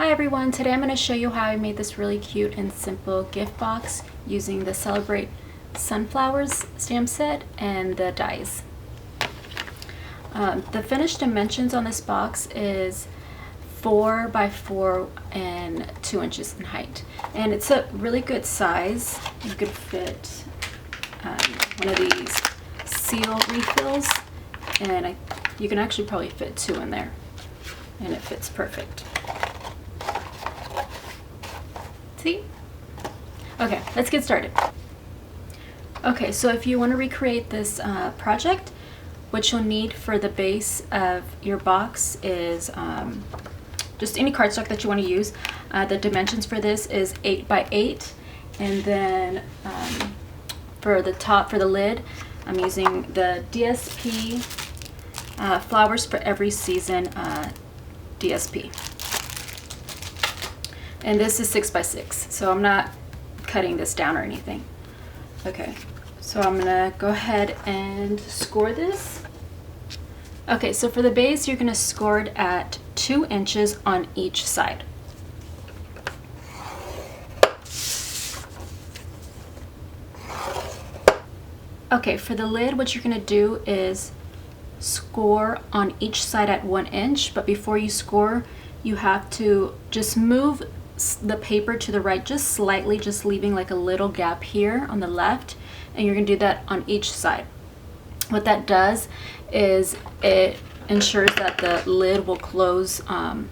Hi everyone, today I'm going to show you how I made this really cute and simple gift box using the Celebrate Sunflowers stamp set and the dies. The finished dimensions on this box is 4 by 4 and 2 inches in height, and it's a really good size. You could fit one of these seal refills, and you can actually probably fit 2 in there, and it fits perfect. See? Okay, let's get started. Okay, so if you want to recreate this project, what you'll need for the base of your box is just any cardstock that you want to use. The dimensions for this is 8 by 8, and then for the top, for the lid, I'm using the DSP Flowers for Every Season DSP. And this is 6 by 6, so I'm not cutting this down or anything. Okay, so I'm gonna go ahead and score this. Okay, so for the base, you're gonna score it at 2 inches on each side. Okay, for the lid, what you're gonna do is score on each side at 1 inch, but before you score, you have to just move the paper to the right just slightly, just leaving like a little gap here on the left, and you're gonna do that on each side. What that does is it ensures that the lid will close on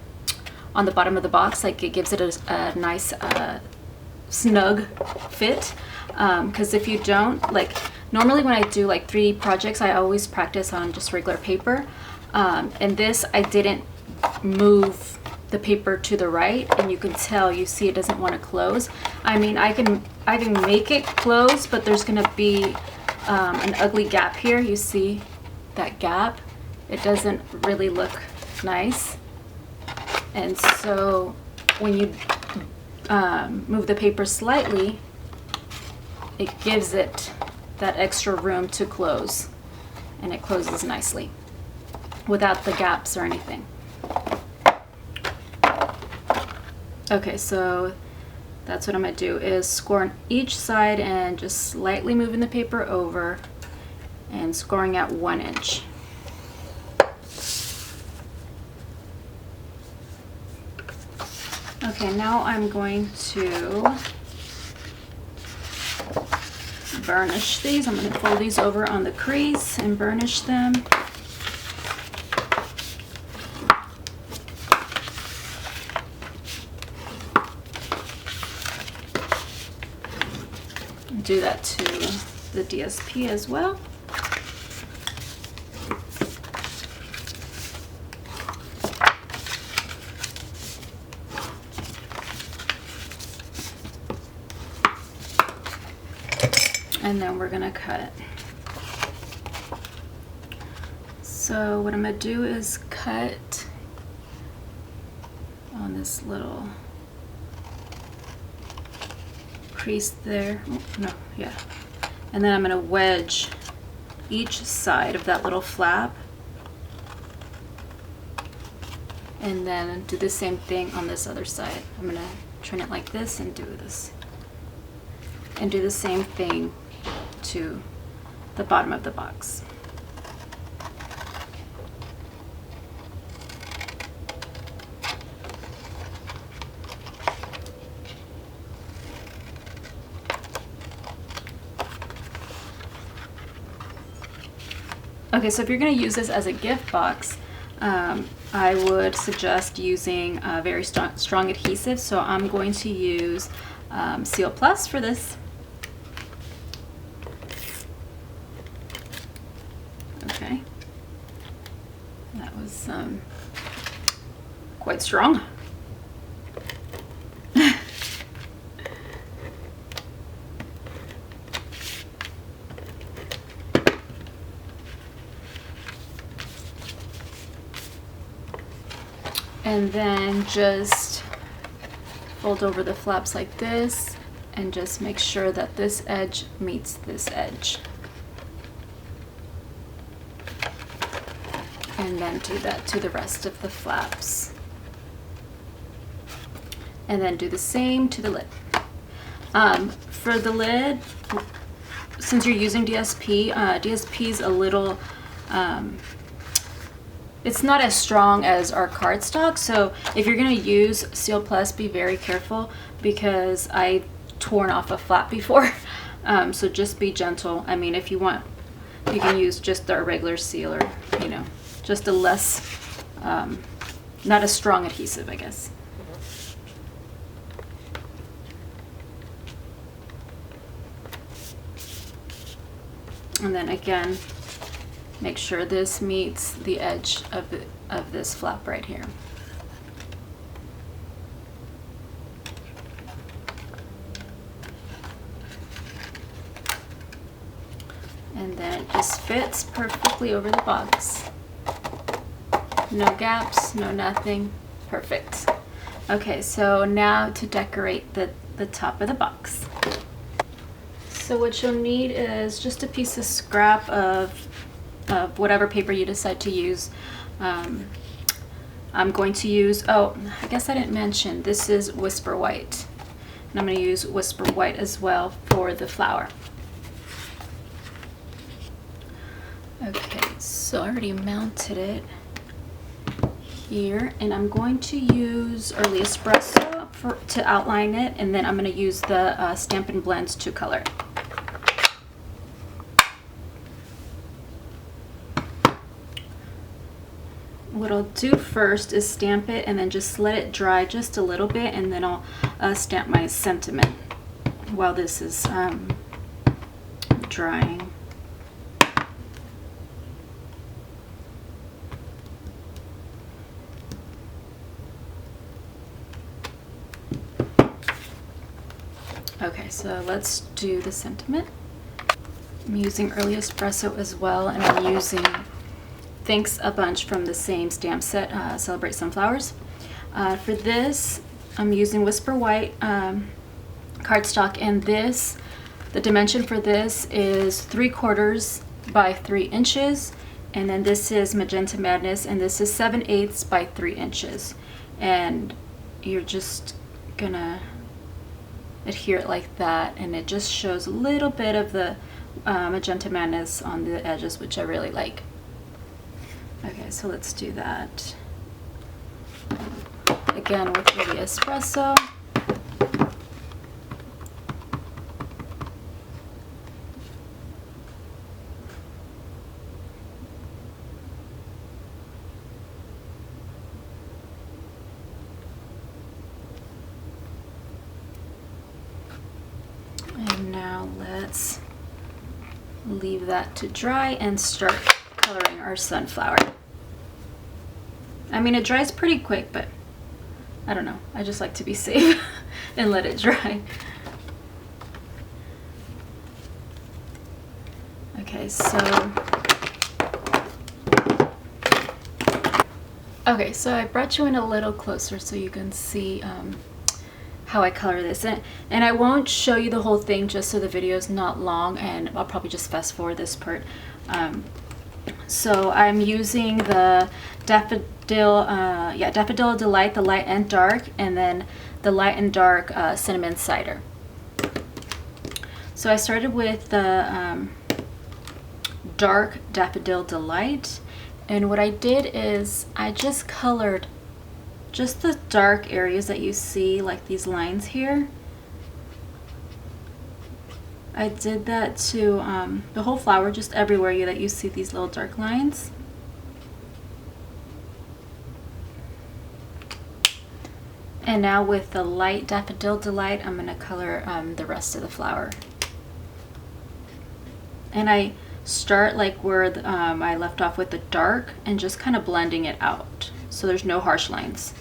the bottom of the box, like it gives it a nice snug fit, because if you don't, like normally when I do like 3D projects, I always practice on just regular paper, and this I didn't move the paper to the right, and you can tell, you see it doesn't want to close. I mean, I can make it close, but there's gonna be an ugly gap here. You see that gap? It doesn't really look nice, and so when you move the paper slightly, it gives it that extra room to close, and it closes nicely without the gaps or anything. Okay, so that's what I'm gonna do, is score on each side and just slightly moving the paper over and scoring at 1 inch. Okay, now I'm going to burnish these. I'm gonna fold these over on the crease and burnish them. Do that to the DSP as well. And then we're gonna cut. So what I'm gonna do is cut on this little crease there. No, yeah. And then I'm going to wedge each side of that little flap, and then do the same thing on this other side. I'm going to turn it like this and do this, and do the same thing to the bottom of the box. Okay, so if you're going to use this as a gift box, I would suggest using a very strong adhesive. So I'm going to use Seal Plus for this. Okay, that was quite strong. And then just fold over the flaps like this, and just make sure that this edge meets this edge. and then do that to the rest of the flaps. and then do the same to the lid. For the lid, since you're using DSP, DSP's a little, it's not as strong as our cardstock, so if you're going to use Seal Plus, be very careful, because I torn off a flap before. So just be gentle. I mean, if you want, you can use just our regular seal, or, you know, just a less, not a strong adhesive, I guess. And then again, make sure this meets the edge of this flap right here. And then it just fits perfectly over the box. No gaps, no nothing. Perfect. Okay, so now to decorate the top of the box. So what you'll need is just a piece of scrap of whatever paper you decide to use. I'm going to use, oh, I guess I didn't mention, this is Whisper White. And I'm going to use Whisper White as well for the flower. Okay, so I already mounted it here, and I'm going to use Early Espresso to outline it, and then I'm going to use the Stampin' Blends to color it. What I'll do first is stamp it and then just let it dry just a little bit, and then I'll stamp my sentiment while this is drying. Okay, so let's do the sentiment. I'm using Early Espresso as well, and I'm using Thanks a Bunch from the same stamp set, Celebrate Sunflowers. For this, I'm using Whisper White cardstock, and this, the dimension for this is 3/4 by 3 inches, and then this is Magenta Madness, and this is 7/8 by 3 inches. And you're just gonna adhere it like that, and it just shows a little bit of the Magenta Madness on the edges, which I really like. Okay, so let's do that again with Early Espresso. And now let's leave that to dry and start coloring our sunflower. I mean, it dries pretty quick, but I don't know. I just like to be safe and let it dry. Okay, so I brought you in a little closer so you can see how I color this, and I won't show you the whole thing just so the video is not long, and I'll probably just fast forward this part. So I'm using the Daffodil Delight, the light and dark, and then the light and dark cinnamon cider. So I started with the dark Daffodil Delight, and what I did is I just colored just the dark areas that you see, like these lines here. I did that to the whole flower, just everywhere that you see these little dark lines. And now with the light Daffodil Delight, I'm going to color the rest of the flower. And I start like where I left off with the dark, and just kind of blending it out so there's no harsh lines.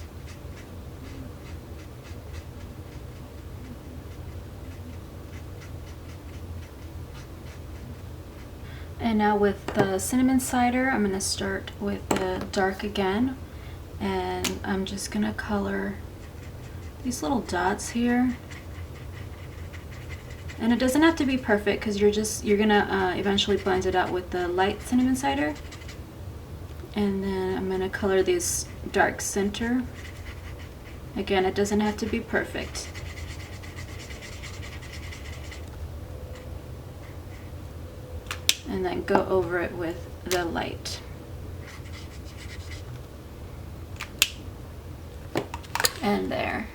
And now with the cinnamon cider, I'm going to start with the dark again, and I'm just going to color these little dots here. And it doesn't have to be perfect, because you're going to eventually blend it out with the light cinnamon cider. And then I'm going to color this dark center Again, it doesn't have to be perfect. And then go over it with the light. And there.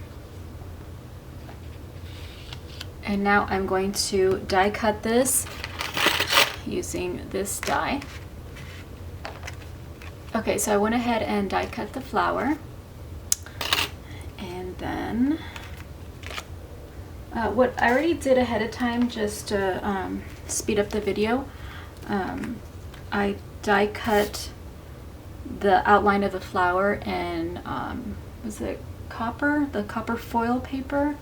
And now I'm going to die cut this using this die. Okay, so I went ahead and die cut the flower. And then what I already did ahead of time just to speed up the video, I die cut the outline of the flower in, was it copper? The copper foil paper.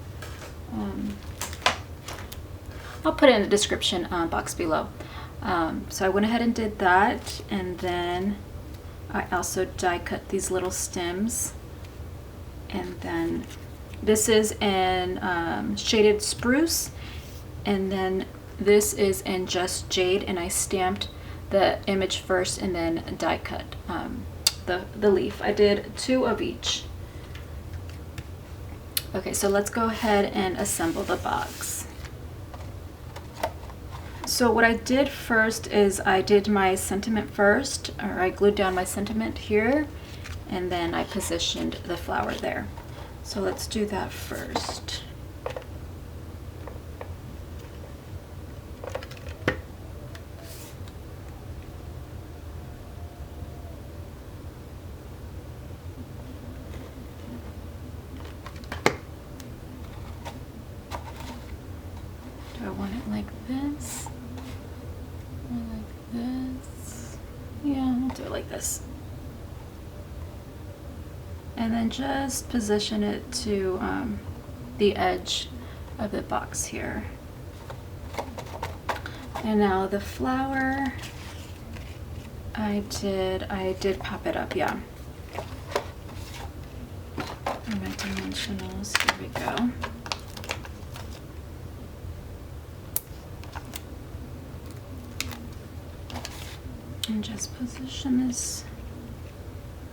I'll put it in the description box below. So I went ahead and did that, and then I also die cut these little stems, and then this is in shaded Spruce, and then this is in just Jade, and I stamped the image first and then die cut the leaf. I did 2 of each. Okay, so let's go ahead and assemble the box. So what I did first is I did my sentiment first, or I glued down my sentiment here, and then I positioned the flower there. So let's do that first. Do I want it like this? Or like this? Yeah, I'll do it like this. And then just position it to the edge of the box here. And now the flower, I did pop it up, yeah. And my dimensionals, here we go. And just position this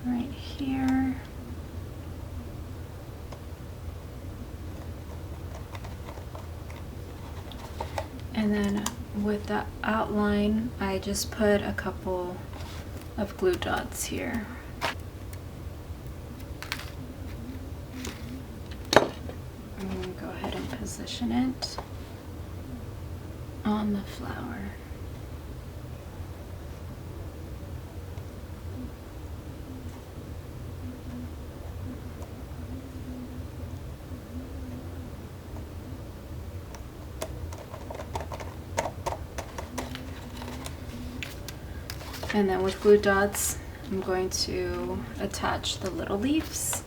right here. And then with the outline, I just put a couple of glue dots here. And go ahead and position it on the flower. And then with glue dots, I'm going to attach the little leaves.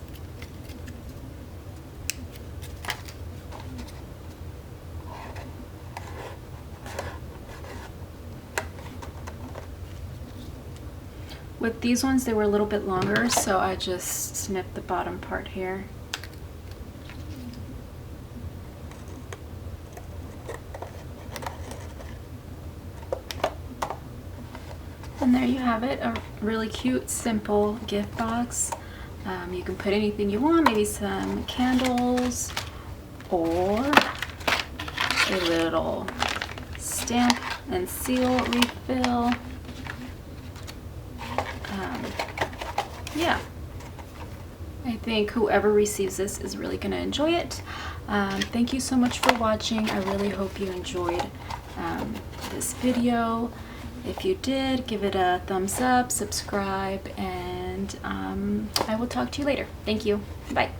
With these ones, they were a little bit longer, so I just snipped the bottom part here. And there you have it, a really cute, simple gift box. You can put anything you want, maybe some candles or a little stamp and seal refill. Yeah, I think whoever receives this is really going to enjoy it. Thank you so much for watching. I really hope you enjoyed this video. If you did, give it a thumbs up, subscribe, and I will talk to you later. Thank you. Bye.